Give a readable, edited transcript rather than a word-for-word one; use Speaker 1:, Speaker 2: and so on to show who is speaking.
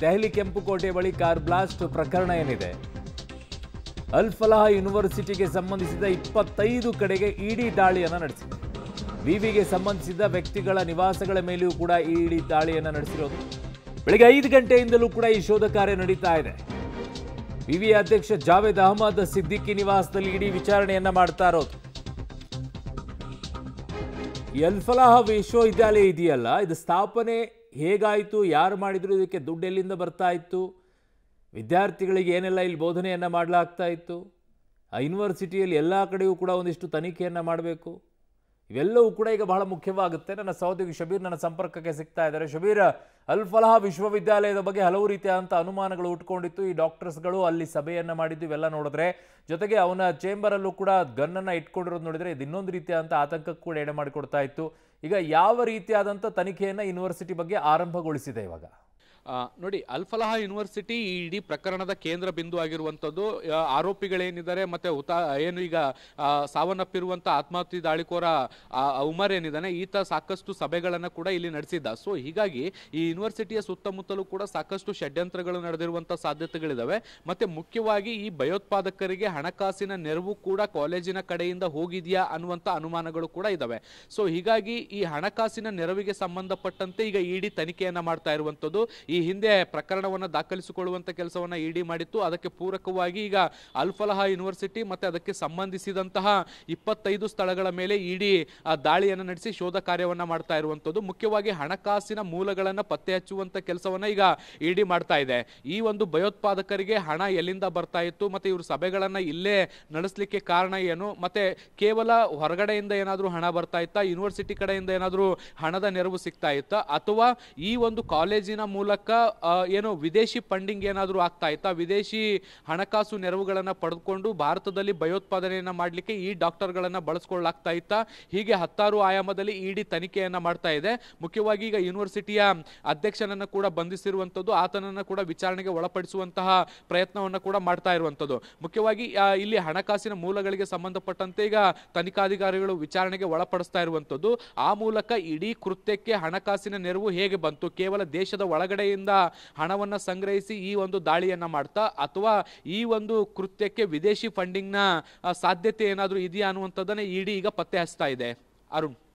Speaker 1: ದೆಹಲಿ ಕೆಂಪುಕೋಟೆ ಬಳಿ car blast ಪ್ರಕರಣ ಏನಿದೆ, ಅಲ್ ಫಲಾಹ್ ಯೂನಿವರ್ಸಿಟಿಗೆ ಸಂಬಂಧಿಸಿದ 25 ಕಡೆಗೆ ಇಡಿ ದಾಳಿಯನ್ನು ನಡೆಸಿದೆ. ವಿವಿಗೆ ಸಂಬಂಧಿಸಿದ ವ್ಯಕ್ತಿಗಳ ನಿವಾಸಗಳ ಮೇಲೆಯೂ ಕೂಡ ಇಡಿ ದಾಳಿಯನ್ನು ನಡೆಸಿರೋದು. ಬೆಳಗ್ಗೆ 5 ಗಂಟೆಯಿಂದಲೂ ಕೂಡ ಈ ಶೋಧ ಕಾರ್ಯ ನಡೀತಾ ಇದೆ. ವಿವಿ ಅಧ್ಯಕ್ಷ ಜಾವೇದ್ ಅಹಮದ್ ಸಿದ್ದಿಕಿ ನಿವಾಸದಲ್ಲಿ ಇಡಿ ವಿಚಾರಣೆಯನ್ನ ಮಾಡ್ತಾ ಇರೋದು. ಅಲ್ ಫಲಾಹ್ ವಿಶ್ವವಿದ್ಯಾಲಯ ಇದೆಯಲ್ಲ, ಇದು ಸ್ಥಾಪನೆ ಹೇಗಾಯಿತು, ಯಾರು ಮಾಡಿದ್ರು, ಇದಕ್ಕೆ ದುಡ್ಡು ಎಲ್ಲಿಂದ ಬರ್ತಾ ಇತ್ತು, ವಿದ್ಯಾರ್ಥಿಗಳಿಗೆ ಏನೆಲ್ಲ ಇಲ್ಲಿ ಬೋಧನೆಯನ್ನು ಮಾಡಲಾಗ್ತಾ ಇತ್ತು, ಆ ಯೂನಿವರ್ಸಿಟಿಯಲ್ಲಿ ಎಲ್ಲ ಕಡೆಯೂ ಕೂಡ ಒಂದಿಷ್ಟು ತನಿಖೆಯನ್ನು ಮಾಡಬೇಕು. ಇವೆಲ್ಲವೂ ಕೂಡ ಈಗ ಬಹಳ ಮುಖ್ಯವಾಗುತ್ತೆ. ನನ್ನ ಸಹೋದ್ಯೋಗಿ ಶಬೀರ್ ನನ್ನ ಸಂಪರ್ಕಕ್ಕೆ ಸಿಗ್ತಾ ಇದ್ದಾರೆ. ಶಬೀರ್, ಅಲ್ ಫಲಾಹ್ ವಿಶ್ವವಿದ್ಯಾಲಯದ ಬಗ್ಗೆ ಹಲವು ರೀತಿಯಾದಂಥ ಅನುಮಾನಗಳು ಉಟ್ಕೊಂಡಿತ್ತು. ಈ ಡಾಕ್ಟರ್ಸ್ಗಳು ಅಲ್ಲಿ ಸಭೆಯನ್ನು ಮಾಡಿದ್ದು ಇವೆಲ್ಲ ನೋಡಿದ್ರೆ, ಜೊತೆಗೆ ಅವನ ಚೇಂಬರಲ್ಲೂ ಕೂಡ ಗನ್ನನ್ನು ಇಟ್ಕೊಂಡಿರೋದು ನೋಡಿದ್ರೆ ಇದು ಇನ್ನೊಂದು ರೀತಿಯಾದಂಥ ಆತಂಕಕ್ಕೆ ಕೂಡ ಎಡೆ ಮಾಡಿಕೊಡ್ತಾ ಇತ್ತು. ಈಗ ಯಾವ ರೀತಿಯಾದಂಥ ತನಿಖೆಯನ್ನು ಯೂನಿವರ್ಸಿಟಿ ಬಗ್ಗೆ ಆರಂಭಗೊಳಿಸಿದೆ ಇವಾಗ?
Speaker 2: ನೋಡಿ, ಅಲ್ ಫಲಾಹ್ ಯೂನಿವರ್ಸಿಟಿ ಈ ಇಡೀ ಪ್ರಕರಣದ ಕೇಂದ್ರ ಬಿಂದು ಆಗಿರುವಂಥದ್ದು. ಆರೋಪಿಗಳೇನಿದ್ದಾರೆ ಮತ್ತೆ ಏನು ಈಗ ಸಾವನ್ನಪ್ಪಿರುವಂಥ ಆತ್ಮಹತ್ಯೆ ದಾಳಿಕೋರ ಉಮರ್ ಏನಿದ್ದಾನೆ, ಈತ ಸಾಕಷ್ಟು ಸಭೆಗಳನ್ನು ಕೂಡ ಇಲ್ಲಿ ನಡೆಸಿದ್ದ. ಸೊ ಹೀಗಾಗಿ ಈ ಯೂನಿವರ್ಸಿಟಿಯ ಸುತ್ತಮುತ್ತಲೂ ಕೂಡ ಸಾಕಷ್ಟು ಷಡ್ಯಂತ್ರಗಳು ನಡೆದಿರುವಂಥ ಸಾಧ್ಯತೆಗಳಿದ್ದಾವೆ. ಮತ್ತೆ ಮುಖ್ಯವಾಗಿ ಈ ಭಯೋತ್ಪಾದಕರಿಗೆ ಹಣಕಾಸಿನ ನೆರವು ಕೂಡ ಕಾಲೇಜಿನ ಕಡೆಯಿಂದ ಹೋಗಿದೆಯಾ ಅನ್ನುವಂಥ ಅನುಮಾನಗಳು ಕೂಡ ಇದ್ದಾವೆ. ಸೊ ಹೀಗಾಗಿ ಈ ಹಣಕಾಸಿನ ನೆರವಿಗೆ ಸಂಬಂಧಪಟ್ಟಂತೆ ಈಗ ಇಡಿ ತನಿಖೆಯನ್ನು ಮಾಡ್ತಾ ಇರುವಂಥದ್ದು. ಈ ಹಿಂದೆ ಪ್ರಕರಣವನ್ನು ದಾಖಲಿಸಿಕೊಳ್ಳುವಂತ ಕೆಲಸವನ್ನು ಇಡಿ ಮಾಡಿತ್ತು. ಅದಕ್ಕೆ ಪೂರಕವಾಗಿ ಈಗ ಅಲ್ ಫಲಾಹ್ ಯೂನಿವರ್ಸಿಟಿ ಮತ್ತೆ ಅದಕ್ಕೆ ಸಂಬಂಧಿಸಿದಂತಹ 25 ಸ್ಥಳಗಳ ಮೇಲೆ ಇಡಿ ದಾಳಿಯನ್ನು ನಡೆಸಿ ಶೋಧ ಕಾರ್ಯವನ್ನು ಮಾಡ್ತಾ ಇರುವಂತದ್ದು. ಮುಖ್ಯವಾಗಿ ಹಣಕಾಸಿನ ಮೂಲಗಳನ್ನು ಪತ್ತೆ ಹಚ್ಚುವಂತ ಕೆಲಸವನ್ನ ಈಗ ಇಡಿ ಮಾಡ್ತಾ ಇದೆ. ಈ ಒಂದು ಭಯೋತ್ಪಾದಕರಿಗೆ ಹಣ ಎಲ್ಲಿಂದ ಬರ್ತಾ ಇತ್ತು, ಮತ್ತೆ ಇವರು ಸಭೆಗಳನ್ನ ಇಲ್ಲೇ ನಡೆಸಲಿಕ್ಕೆ ಕಾರಣ ಏನು, ಮತ್ತೆ ಕೇವಲ ಹೊರಗಡೆಯಿಂದ ಏನಾದರೂ ಹಣ ಬರ್ತಾ ಇತ್ತಾ, ಯೂನಿವರ್ಸಿಟಿ ಕಡೆಯಿಂದ ಏನಾದರೂ ಹಣದ ನೆರವು ಸಿಗ್ತಾ ಇತ್ತಾ, ಅಥವಾ ಈ ಒಂದು ಕಾಲೇಜಿನ ಮೂಲಕ ಏನು ವಿದೇಶಿ ಫಂಡಿಂಗ್ ಏನಾದರೂ ಆಗ್ತಾ ಇತ್ತಾ, ವಿದೇಶಿ ಹಣಕಾಸು ನೆರವುಗಳನ್ನು ಪಡೆದುಕೊಂಡು ಭಾರತದಲ್ಲಿ ಭಯೋತ್ಪಾದನೆಯನ್ನ ಮಾಡಲಿಕ್ಕೆ ಈ ಡಾಕ್ಟರ್ಗಳನ್ನ ಬಳಸಿಕೊಳ್ಳಲಾಗ್ತಾ ಇತ್ತಾ, ಹೀಗೆ ಹತ್ತಾರು ಆಯಾಮದಲ್ಲಿ ಇಡಿ ತನಿಖೆಯನ್ನ ಮಾಡ್ತಾ ಇದೆ. ಮುಖ್ಯವಾಗಿ ಈಗ ಯೂನಿವರ್ಸಿಟಿಯ ಅಧ್ಯಕ್ಷನನ್ನ ಕೂಡ ಬಂಧಿಸಿರುವಂತದ್ದು, ಆತನನ್ನ ಕೂಡ ವಿಚಾರಣೆಗೆ ಒಳಪಡಿಸುವಂತಹ ಪ್ರಯತ್ನವನ್ನ ಕೂಡ ಮಾಡ್ತಾ ಇರುವಂತದ್ದು. ಮುಖ್ಯವಾಗಿ ಇಲ್ಲಿ ಹಣಕಾಸಿನ ಮೂಲಗಳಿಗೆ ಸಂಬಂಧಪಟ್ಟಂತೆ ಈಗ ತನಿಖಾಧಿಕಾರಿಗಳು ವಿಚಾರಣೆಗೆ ಒಳಪಡಿಸ್ತಾ ಇರುವಂತದ್ದು. ಆ ಮೂಲಕ ಇಡೀ ಕೃತ್ಯಕ್ಕೆ ಹಣಕಾಸಿನ ನೆರವು ಹೇಗೆ ಬಂತು, ಕೇವಲ ದೇಶದ ಒಳಗಡೆಯಿಂದ ಹಣವನ್ನ ಸಂಗ್ರಹಿಸಿ ಈ ಒಂದು ದಾಳಿಯನ್ನ ಮಾಡ್ತಾ, ಅಥವಾ ಈ ಒಂದು ಕೃತ್ಯಕ್ಕೆ ವಿದೇಶಿ ಫಂಡಿಂಗ್ ನ ಸಾಧ್ಯತೆ ಏನಾದರೂ ಇದೆಯಾ ಅನ್ನುವಂಥದ್ದನ್ನ ಇಡಿ ಈಗ ಪತ್ತೆ ಹಚ್ತಾ ಇದೆ. ಅರುಣ್.